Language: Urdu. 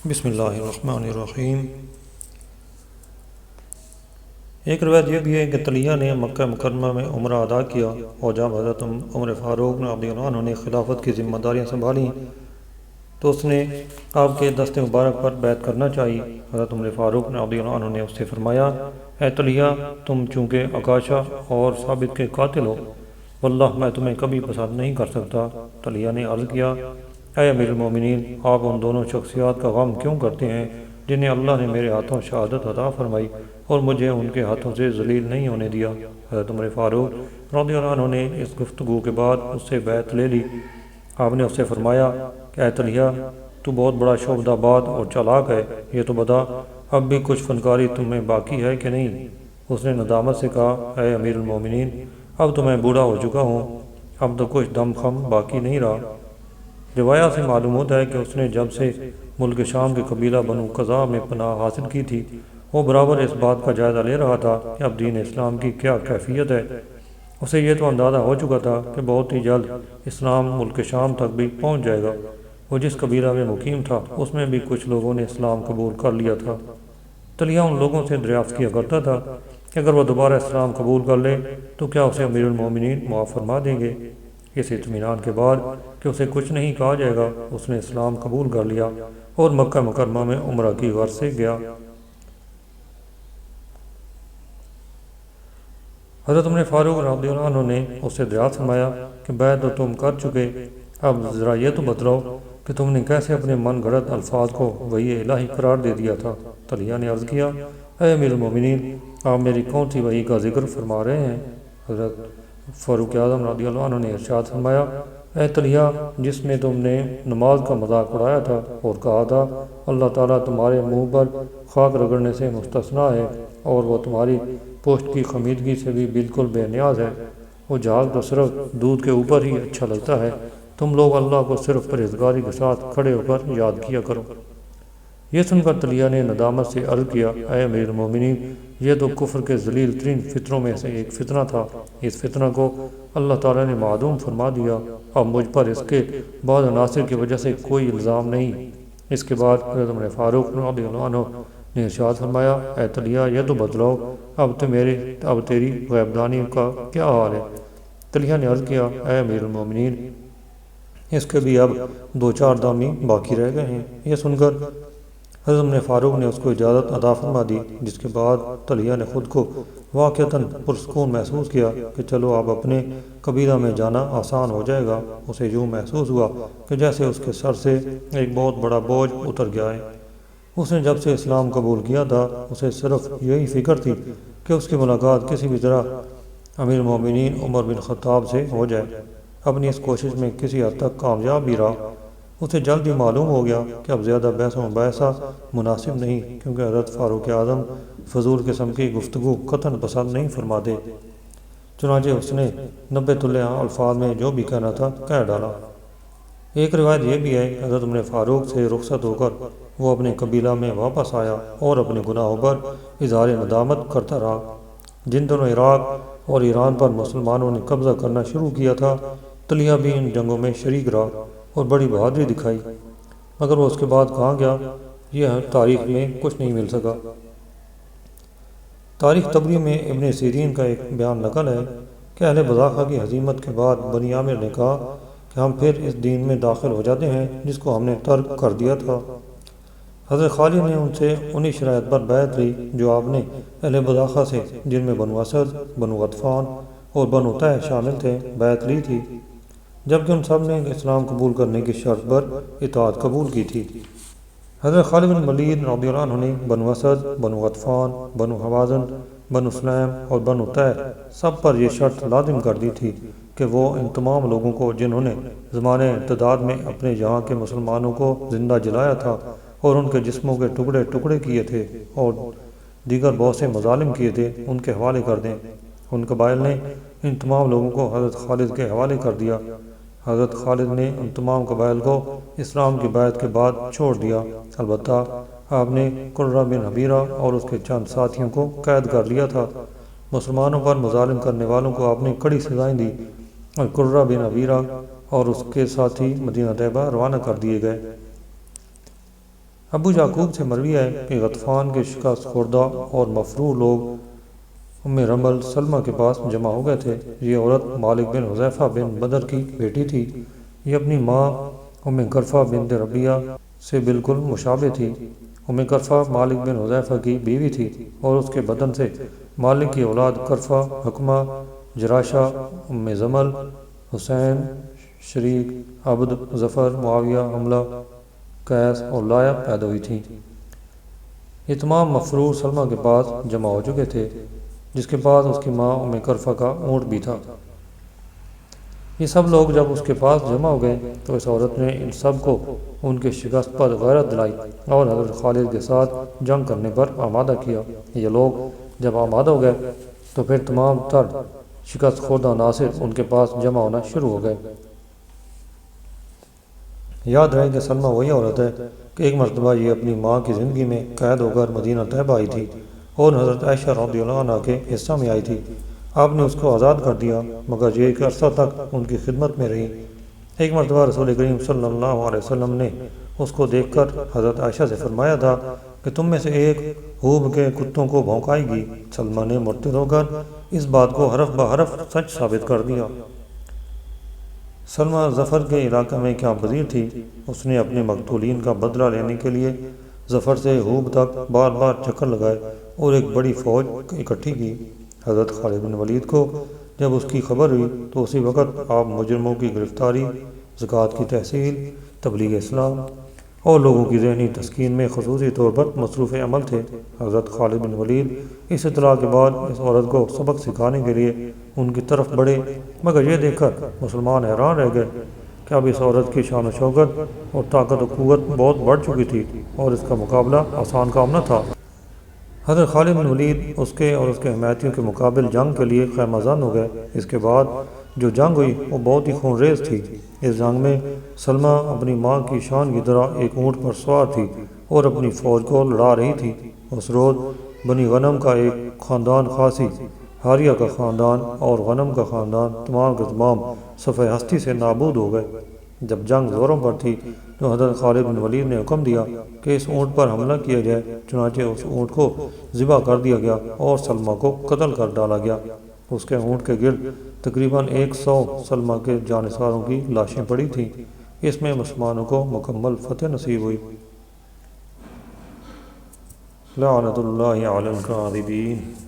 بسم اللہ الرحمن الرحیم۔ ایک روایت یہ بھی ہے کہ طلحہ نے مکہ مکرمہ میں عمرہ ادا کیا، اور جب حضرت عمر فاروق رضی اللہ عنہ نے خلافت کی ذمہ داریاں سنبھالیں تو اس نے آپ کے دست مبارک پر بیعت کرنا چاہی۔ حضرت عمر فاروق رضی اللہ عنہ نے اس سے فرمایا، اے طلحہ، تم چونکہ عکاشہ اور ثابت کے قاتل ہو، واللہ میں تمہیں کبھی پسند نہیں کر سکتا۔ طلحہ نے عرض کیا، اے امیر المومنین، آپ ان دونوں شخصیات کا غم کیوں کرتے ہیں جنہیں اللہ نے میرے ہاتھوں شہادت عطا فرمائی اور مجھے ان کے ہاتھوں سے ذلیل نہیں ہونے دیا۔ حضرت عمر فاروق رضی اللہ عنہ نے اس گفتگو کے بعد اس سے بیعت لے لی۔ آپ نے اس سے فرمایا کہ اے طلحہ، تو بہت بڑا شعبدہ باد اور چالاک ہے، یہ تو بتا اب بھی کچھ فنکاری تم میں باقی ہے کہ نہیں؟ اس نے ندامت سے کہا، اے امیر المومنین، اب تو میں بوڑھا ہو چکا ہوں، اب تو کچھ دم خم باقی نہیں رہا۔ روایات سے معلوم ہوتا ہے کہ اس نے جب سے ملک شام کے قبیلہ بنو قزا میں پناہ حاصل کی تھی، وہ برابر اس بات کا جائزہ لے رہا تھا کہ اب دین اسلام کی کیا کیفیت ہے۔ اسے یہ تو اندازہ ہو چکا تھا کہ بہت ہی جلد اسلام ملک شام تک بھی پہنچ جائے گا۔ وہ جس قبیلہ میں مقیم تھا اس میں بھی کچھ لوگوں نے اسلام قبول کر لیا تھا۔ طلحہ ان لوگوں سے دریافت کیا کرتا تھا کہ اگر وہ دوبارہ اسلام قبول کر لے تو کیا اسے امیر المومنین معاف فرما دیں گے؟ اس اطمینان کے بعد کہ اسے کچھ نہیں کہا جائے گا، اس نے اسلام قبول کر لیا اور مکہ مکرمہ میں عمرہ کی غرض سے گیا۔ حضرت عمر فاروق رضی اللہ عنہ نے اس سے دریافت فرمایا کہ بیعت تو تم کر چکے، اب ذرا یہ تو بتلاؤ کہ تم نے کیسے اپنے من گھڑت الفاظ کو وحی الہی قرار دے دیا تھا؟ طلحہ نے عرض کیا، اے امیر المومنین، آپ میری کون سی وحی کا ذکر فرما رہے ہیں؟ حضرت فاروق اعظم رضی اللہ عنہ نے ارشاد فرمایا، اے طلحہ، جس میں تم نے نماز کا مذاق اڑایا تھا اور کہا تھا اللہ تعالیٰ تمہارے منہ پر خاک رگڑنے سے مستثنیٰ ہے اور وہ تمہاری پشت کی خمیدگی سے بھی بالکل بے نیاز ہے، وہ جہاز تو صرف دودھ کے اوپر ہی اچھا لگتا ہے، تم لوگ اللہ کو صرف پرہیزگاری کے ساتھ کھڑے ہو کر یاد کیا کرو۔ یہ سن کر طلحہ نے ندامت سے عرض کیا، اے امیر المومنین، یہ تو کفر کے ذلیل ترین فطروں میں سے ایک فتنہ تھا، اس فتنہ کو اللہ تعالیٰ نے معدوم فرما دیا، اب مجھ پر اس کے بعض عناصر کی وجہ سے کوئی الزام نہیں۔ اس کے بعد حضرت عمر فاروق رضی اللہ عنہ نے ارشاد فرمایا، اے طلحہ، یہ تو بتلاؤ اب تیری غیب دانی کا کیا حال ہے؟ طلحہ نے عرض کیا، اے امیر المومنین، اس کے بھی اب 2-4 دام باقی رہ گئے ہیں۔ یہ سن کر حضرت عمر فاروق نے اس کو اجازت عطا فرما دی، جس کے بعد طلحہ نے خود کو واقعتاً پرسکون محسوس کیا کہ چلو اب اپنے قبیلہ میں جانا آسان ہو جائے گا۔ اسے یوں محسوس ہوا کہ جیسے اس کے سر سے ایک بہت بڑا بوجھ اتر گیا ہے۔ اس نے جب سے اسلام قبول کیا تھا اسے صرف یہی فکر تھی کہ اس کی ملاقات کسی بھی طرح امیر المومنین عمر بن خطاب سے ہو جائے۔ اپنی اس کوشش میں کسی حد تک کامیاب بھی رہا۔ اسے جلد ہی معلوم ہو گیا کہ اب زیادہ بحث و مباحثہ مناسب نہیں، کیونکہ حضرت فاروق اعظم فضول قسم کی گفتگو قطعاً پسند نہیں فرماتے۔ چنانچہ اس نے 90 تلیہ الفاظ میں جو بھی کہنا تھا کہہ ڈالا۔ ایک روایت یہ بھی ہے کہ حضرت عمر فاروق سے رخصت ہو کر وہ اپنے قبیلہ میں واپس آیا اور اپنے گناہوں پر اظہار ندامت کرتا رہا۔ جن دنوں عراق اور ایران پر مسلمانوں نے قبضہ کرنا شروع کیا تھا، طلحہ بھی ان جنگوں میں شریک رہا اور بڑی بہادری دکھائی، مگر وہ اس کے بعد کہاں گیا یہ تاریخ میں کچھ نہیں مل سکا۔ تاریخ طبری میں ابن سیرین کا ایک بیان نقل ہے کہ اہل بزاخہ کی ہزیمت کے بعد بنی عامر نے کہا کہ ہم پھر اس دین میں داخل ہو جاتے ہیں جس کو ہم نے ترک کر دیا تھا۔ حضرت خالد نے ان سے انہی شرائط پر بیعت لی جو آپ نے اہل بزاخہ سے، جن میں بنو اسد، بنو غطفان اور بنو طے شامل تھے، بیعت لی تھی، جبکہ ان سب نے اسلام قبول کرنے کی شرط پر اطاعت قبول کی تھی۔ حضرت خالد بن ولید رضی اللہ عنہ نے بنو اسد، بنو غطفان، بنو حوازن، بنو سلیم اور بنو طے سب پر یہ شرط لازم کر دی تھی کہ وہ ان تمام لوگوں کو جنہوں نے زمانے ارتداد میں اپنے یہاں کے مسلمانوں کو زندہ جلایا تھا اور ان کے جسموں کے ٹکڑے ٹکڑے کیے تھے اور دیگر بہت سے مظالم کیے تھے، ان کے حوالے کر دیں۔ ان قبائل نے ان تمام لوگوں کو حضرت خالد کے حوالے کر دیا۔ حضرت خالد نے ان تمام قبائل کو اسلام کی بیعت کے بعد چھوڑ دیا، البتہ آپ نے قرہ بن حبیرہ اور اس کے چند ساتھیوں کو قید کر لیا تھا۔ مسلمانوں پر مظالم کرنے والوں کو آپ نے کڑی سزائیں دی اور قرہ بن حبیرہ اور اس کے ساتھی مدینہ طیبہ روانہ کر دیے گئے۔ ابو یعقوب سے مروی ہے کہ غطفان کے شکست خوردہ اور مفروع لوگ ام رمل سلمہ کے پاس جمع ہو گئے تھے۔ یہ عورت مالک بن حذیفہ بن بدر کی بیٹی تھی۔ یہ اپنی ماں ام کرفہ بنت ربیہ سے بالکل مشابہ تھی۔ ام کرفہ مالک بن حذیفہ کی بیوی تھی اور اس کے بدن سے مالک کی اولاد کرفہ، حکمہ، جراشہ، ام زمل، حسین، شریک، عبد، ظفر، معاویہ، حملہ، قیس اور لائع پیدا ہوئی تھیں۔ یہ تمام مفروع سلمہ کے پاس جمع ہو چکے تھے، جس کے پاس اس کی ماں ام کرفہ کا اونٹ بھی تھا۔ یہ سب لوگ جب اس کے پاس جمع ہو گئے تو اس عورت نے ان سب کو ان کے شکست پر غیرت دلائی اور حضرت خالد کے ساتھ جنگ کرنے پر آمادہ کیا۔ یہ لوگ جب آمادہ ہو گئے تو پھر تمام تر شکست خوردہ عناصر ان کے پاس جمع ہونا شروع ہو گئے۔ یاد رہے کہ سلمہ وہی عورت ہے کہ ایک مرتبہ یہ اپنی ماں کی زندگی میں قید ہو کر مدینہ طیبہ آئی تھی اور حضرت عائشہ رضی اللہ عنہ کے حصہ میں آئی تھی۔ آپ نے اس کو آزاد کر دیا مگر یہ ایک عرصہ تک ان کی خدمت میں رہی۔ ایک مرتبہ رسول کریم صلی اللہ علیہ وسلم نے اس کو دیکھ کر حضرت عائشہ سے فرمایا تھا کہ تم میں سے ایک ہوب کے کتوں کو بھونکائے گی۔ سلمہ نے مرتد ہو کر اس بات کو حرف بحرف سچ ثابت کر دیا۔ سلمہ ظفر کے علاقے میں قیام پذیر تھی۔ اس نے اپنے مقتولین کا بدلہ لینے کے لیے ظفر سے ہوب تک بار بار چکر لگائے اور ایک بڑی فوج اکٹھی کی۔ حضرت خالد بن ولید کو جب اس کی خبر ہوئی تو اسی وقت آپ مجرموں کی گرفتاری، زکوٰۃ کی تحصیل، تبلیغ اسلام اور لوگوں کی ذہنی تسکین میں خصوصی طور پر مصروف عمل تھے۔ حضرت خالد بن ولید اس اطلاع کے بعد اس عورت کو سبق سکھانے کے لیے ان کی طرف بڑھے، مگر یہ دیکھ کر مسلمان حیران رہ گئے کہ اب اس عورت کی شان و شوکت اور طاقت و قوت بہت بڑھ چکی تھی اور اس کا مقابلہ آسان کام نہ تھا۔ حضرت خالد بن ولید اس کے اور اس کے حمایتیوں کے مقابل جنگ کے لیے خیمہ زن ہو گئے۔ اس کے بعد جو جنگ ہوئی وہ بہت ہی خون ریز تھی۔ اس جنگ میں سلمہ اپنی ماں کی شان کی طرح ایک اونٹ پر سوار تھی اور اپنی فوج کو لڑا رہی تھی۔ اس روز بنی غنم کا ایک خاندان، خاصی، حاریہ کا خاندان اور غنم کا خاندان تمام کے تمام صفحہ ہستی سے نابود ہو گئے۔ جب جنگ زوروں پر تھی تو حضرت خالد بن ولید نے حکم دیا کہ اس اونٹ پر حملہ کیا جائے، چنانچہ اس اونٹ کو ذبح کر دیا گیا اور سلمہ کو قتل کر ڈالا گیا۔ اس کے اونٹ کے گرد تقریباً 100 سلمہ کے جانثاروں کی لاشیں پڑی تھیں۔ اس میں مسلمانوں کو مکمل فتح نصیب ہوئی۔ لعنت اللہ علی الکاذبین۔